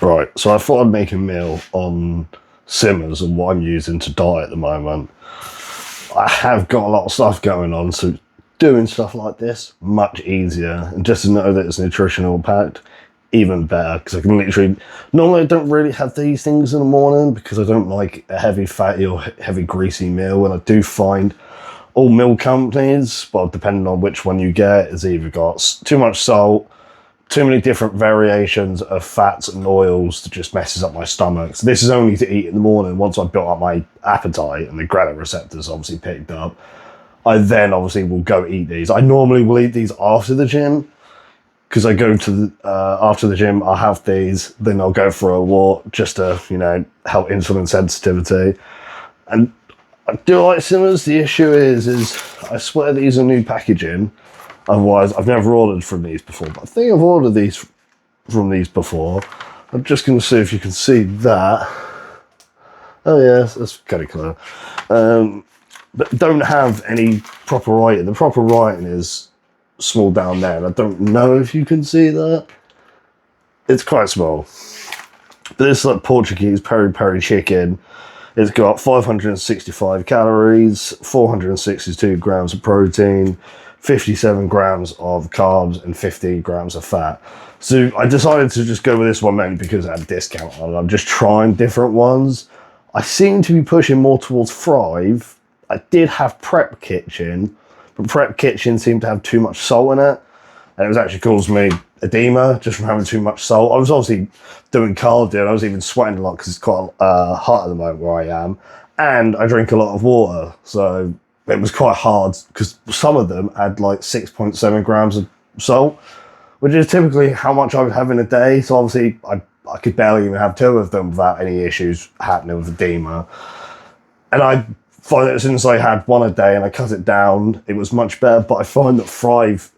Right, so I thought I'd make a meal on simmers and what I'm using to diet at the moment. I have got a lot of stuff going on, so doing stuff like this, much easier. And just to know that it's nutritional packed, even better, because I can literally... Normally I don't really have these things in the morning because I don't like a heavy fatty or heavy greasy meal, and I do find all meal companies, well, depending on which one you get, has either got too much salt, too many different variations of fats and oils that just messes up my stomach. So this is only to eat in the morning. Once I've built up my appetite and the ghrelin receptors obviously picked up, I then obviously will go eat these. I normally will eat these after the gym because I go to after the gym, I'll have these, then I'll go for a walk just to, help insulin sensitivity. And I do like simmers. The issue is I swear these are new packaging. Otherwise, I've never ordered from these before, but I think I've ordered these from these before. I'm just going to see if you can see that. Oh yes, that's kind of clear. But don't have any proper writing. The proper writing is small down there, and I don't know if you can see that. It's quite small. But this is like Portuguese peri-peri chicken. It's got 565 calories, 462 grams of protein, 57 grams of carbs and 15 grams of fat. So I decided to just go with this one mainly because it had a discount on it. I'm just trying different ones. I seem to be pushing more towards Thrive. I did have Prep Kitchen, but Prep Kitchen seemed to have too much salt in it. And it was actually causing me edema just from having too much salt. I was obviously doing cardio and I was even sweating a lot because it's quite hot at the moment where I am. And I drink a lot of water. So it was quite hard because some of them had like 6.7 grams of salt, which is typically how much I would have in a day. So obviously I could barely even have two of them without any issues happening with edema. And I find that since I had one a day and I cut it down, it was much better. But I find that Thrive,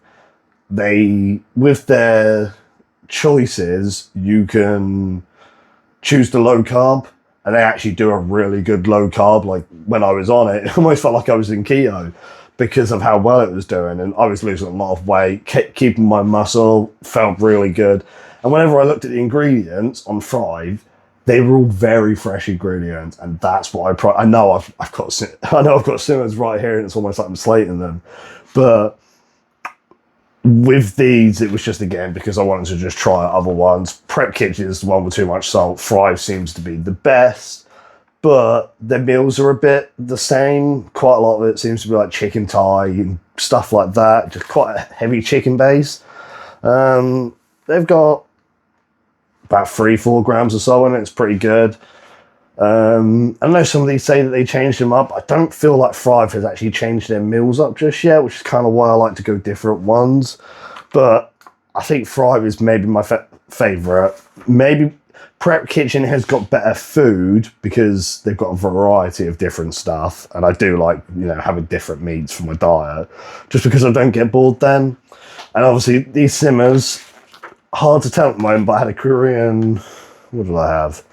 with their choices, you can choose the low carb. And they actually do a really good low carb. Like when I was on it, it almost felt like I was in keto because of how well it was doing. And I was losing a lot of weight, keeping my muscle, felt really good. And whenever I looked at the ingredients on Thrive, they were all very fresh ingredients. And that's what I know I've got simmers right here and it's almost like I'm slating them. But with these, it was just, again, because I wanted to just try other ones. Prep Kitchen is the one with too much salt. Thrive seems to be the best, but their meals are a bit the same. Quite a lot of it seems to be like chicken thigh and stuff like that, just quite a heavy chicken base. They've got about 3-4 grams of salt in it. It's pretty good. I know some of these say that they changed them up. I don't feel like Thrive has actually changed their meals up just yet, which is kind of why I like to go different ones. But I think Thrive is maybe my favourite. Maybe Prep Kitchen has got better food because they've got a variety of different stuff. And I do like, having different meats for my diet, just because I don't get bored then. And obviously these simmers, hard to tell at the moment, but I had a Korean, what did I have?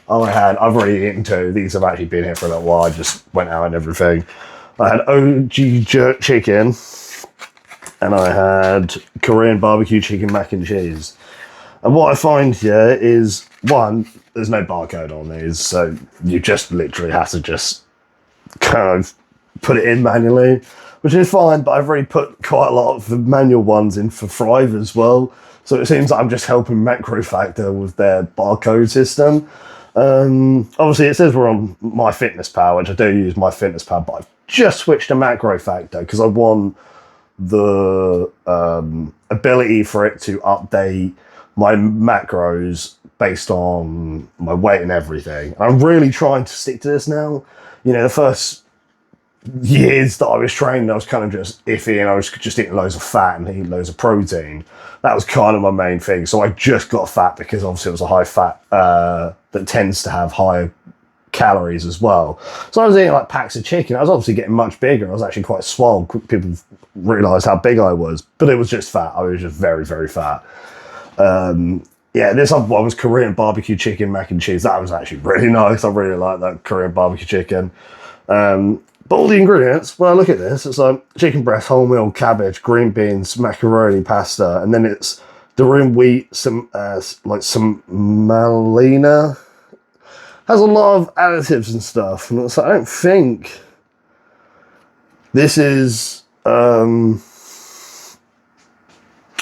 I've already eaten two. These have actually been here for a little while. I just went out and everything. I had OG jerk chicken and I had Korean barbecue chicken mac and cheese. And what I find here is, one, there's no barcode on these, so you just literally have to just kind of put it in manually, which is fine, but I've already put quite a lot of the manual ones in for Thrive as well. So it seems like I'm just helping MacroFactor with their barcode system. Obviously it says we're on MyFitnessPal, which I do use MyFitnessPal, but I've just switched to MacroFactor because I want the ability for it to update my macros based on my weight and everything. And I'm really trying to stick to this now. The first years that I was training, I was kind of just iffy and I was just eating loads of fat and eating loads of protein. That was kind of my main thing. So I just got fat because obviously it was a high fat that tends to have higher calories as well. So I was eating like packs of chicken. I was obviously getting much bigger. I was actually quite swole. People realised how big I was, but it was just fat. I was just very, very fat. This other one was Korean barbecue chicken mac and cheese. That was actually really nice. I really like that Korean barbecue chicken. But all the ingredients, when I look at this, it's like chicken breast, wholemeal, cabbage, green beans, macaroni, pasta, and then it's Durum wheat, some like some malina, has a lot of additives and stuff. And so I don't think this is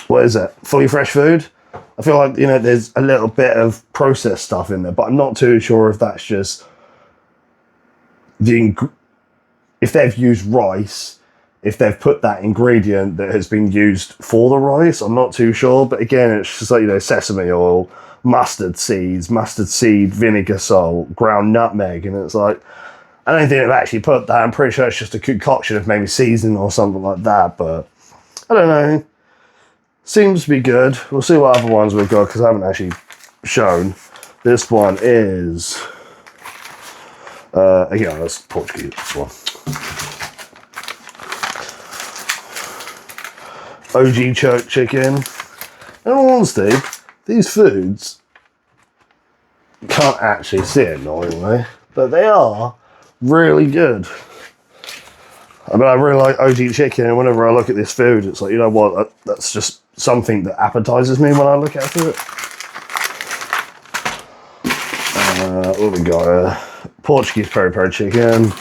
what is it? Fully fresh food. I feel like, you know, there's a little bit of processed stuff in there, but I'm not too sure if that's just if they've used rice, if they've put that ingredient that has been used for the rice. I'm not too sure, but again, it's just like, you know, sesame oil, mustard seeds, mustard seed, vinegar, salt, ground nutmeg, and it's like, I don't think they've actually put that. I'm pretty sure it's just a concoction of maybe seasoning or something like that, but I don't know. Seems to be good. We'll see what other ones we've got because I haven't actually shown. This one is again, that's Portuguese. This one, OG choke chicken. In all honesty, these foods can't actually see it annoyingly, but they are really good. I mean, I really like OG chicken, and whenever I look at this food, it's like, you know what, that's just something that appetizes me when I look at it. What we got? Portuguese peri-peri chicken,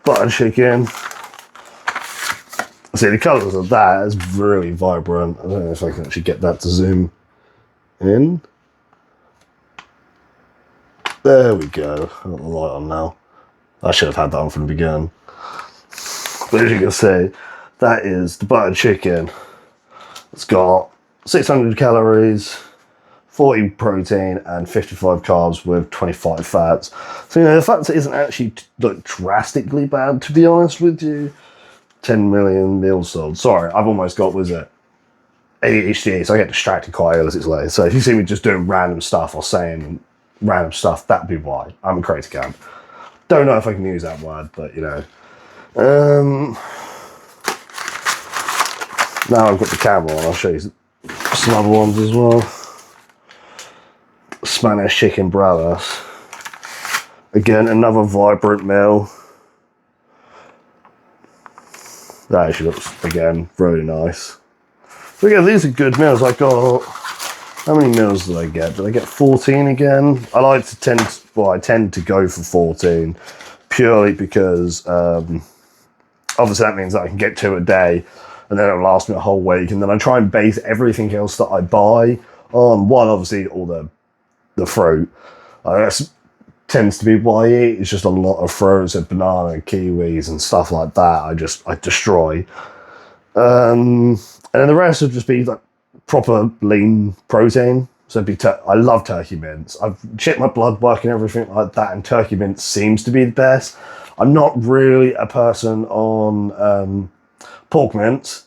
butter chicken. See, the colours of that is really vibrant. I don't know if I can actually get that to zoom in. There we go. I've got the light on now. I should have had that on from the beginning. But as you can see, that is the buttered chicken. It's got 600 calories, 40 protein, and 55 carbs with 25 fats. So, you know, the fats isn't actually like drastically bad, to be honest with you. 10 million meals sold. Sorry, I've almost got, was it, ADHD, so I get distracted quite early as it's late. So if you see me just doing random stuff or saying random stuff, that'd be why. I'm a crazy camp. Don't know if I can use that word, but you know. Now I've got the camera on, I'll show you some other ones as well. Spanish chicken brothers. Again, another vibrant meal. That actually looks, again, really nice. So again, these are good meals. I got, how many meals did I get? Did I get 14 again? I tend to go for 14 purely because obviously that means that I can get 2 a day and then it'll last me a whole week. And then I try and base everything else that I buy on, one, obviously all the fruit. That tends to be what I eat. It's just a lot of fruits, so banana, kiwis and stuff like that. I destroy. And then the rest would just be like proper lean protein. So it'd be I love turkey mince. I've checked my blood work and everything like that, and turkey mince seems to be the best. I'm not really a person on pork mince.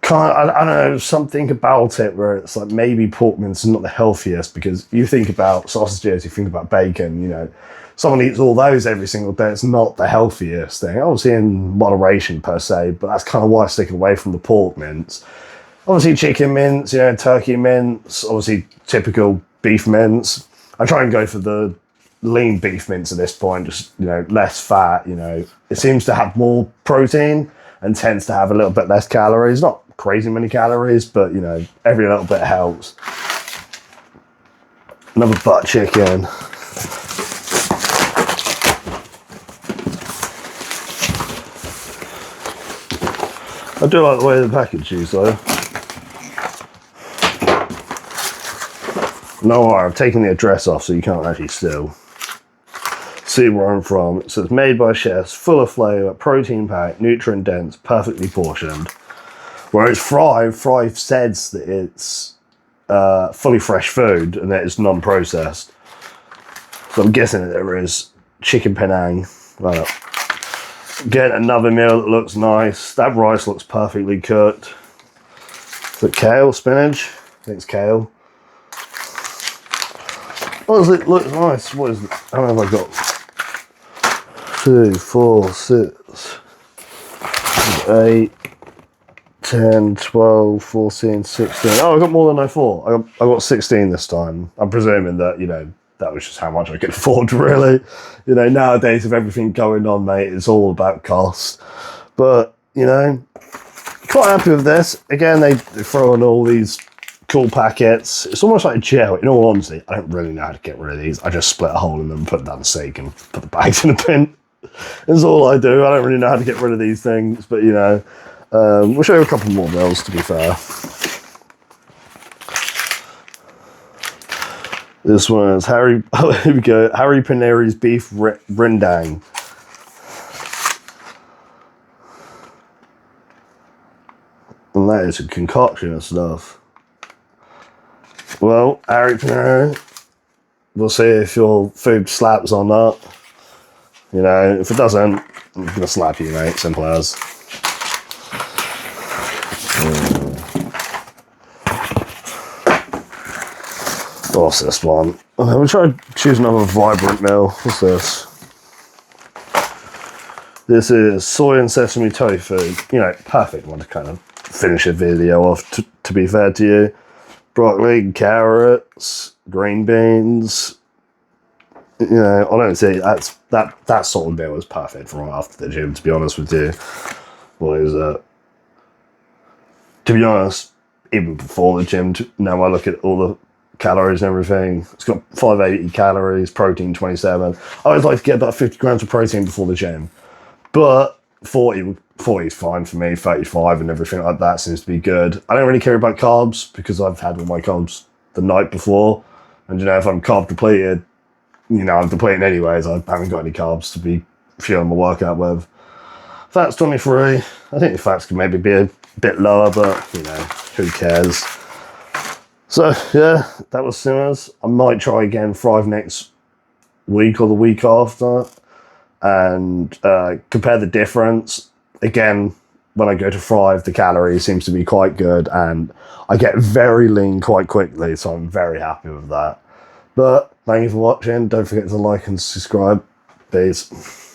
I don't know, something about it where it's like maybe pork mince is not the healthiest, because you think about sausages, you think about bacon, you know, someone eats all those every single day. It's not the healthiest thing, obviously in moderation per se, but that's kind of why I stick away from the pork mince. Obviously chicken mince, you know, turkey mince, obviously typical beef mince. I try and go for the lean beef mince at this point, just, you know, less fat, you know. It seems to have more protein and tends to have a little bit less calories. Not crazy many calories, but, you know, every little bit helps. Another butt chicken. I do like the way the package is though. No worry, I've taken the address off so you can't actually still see where I'm from. It says made by chefs, full of flavour, protein packed, nutrient dense, perfectly portioned. Whereas Thrive says that it's fully fresh food and that it's non-processed. So I'm guessing that there is chicken Penang. Well, again, another meal that looks nice. That rice looks perfectly cooked. Is it kale, spinach? I think it's kale. What does it look nice? What is it? How many have I got? 2, 4, 6, 8, 10, 12, 14, 16. Oh, I got more than I thought. I got 16 this time. I'm presuming that, you know, that was just how much I could afford, really. You know, nowadays with everything going on, mate, it's all about cost. But you know, quite happy with this. Again, they throw in all these cool packets. It's almost like a gel. In all honesty, I don't really know how to get rid of these. I just split a hole in them, put them down the sink, and put the bags in the bin. That's all I do. I don't really know how to get rid of these things, but you know, we'll show you a couple more bills, to be fair. This one is Harry. Oh, here we go. Harry Paneri's beef rendang. And that is a concoction of stuff. Well, Harry Paneri, we'll see if your food slaps or not. You know, if it doesn't, I'm gonna slap you, mate. Simple as. What's this one? We'll try to choose another vibrant meal. What's this? This is soy and sesame tofu. You know, perfect one to kind of finish a video off, to be fair to you. Broccoli, carrots, green beans. You know, I don't see that sort of meal is perfect for right after the gym, to be honest with you. What is it? To be honest, even before the gym, now I look at all the calories and everything. It's got 580 calories, protein 27. I always like to get about 50 grams of protein before the gym. But 40 is fine for me, 35 and everything like that seems to be good. I don't really care about carbs because I've had all my carbs the night before. And you know, if I'm carb depleted, you know, I'm depleting anyways. I haven't got any carbs to be fueling my workout with. Fat's 23. I think the fats can maybe be a bit lower, but you know, who cares? So yeah, that was Simmers. I might try again Thrive next week or the week after and compare the difference. Again, when I go to Thrive, the calories seems to be quite good and I get very lean quite quickly, so I'm very happy with that. But thank you for watching. Don't forget to like and subscribe. Peace.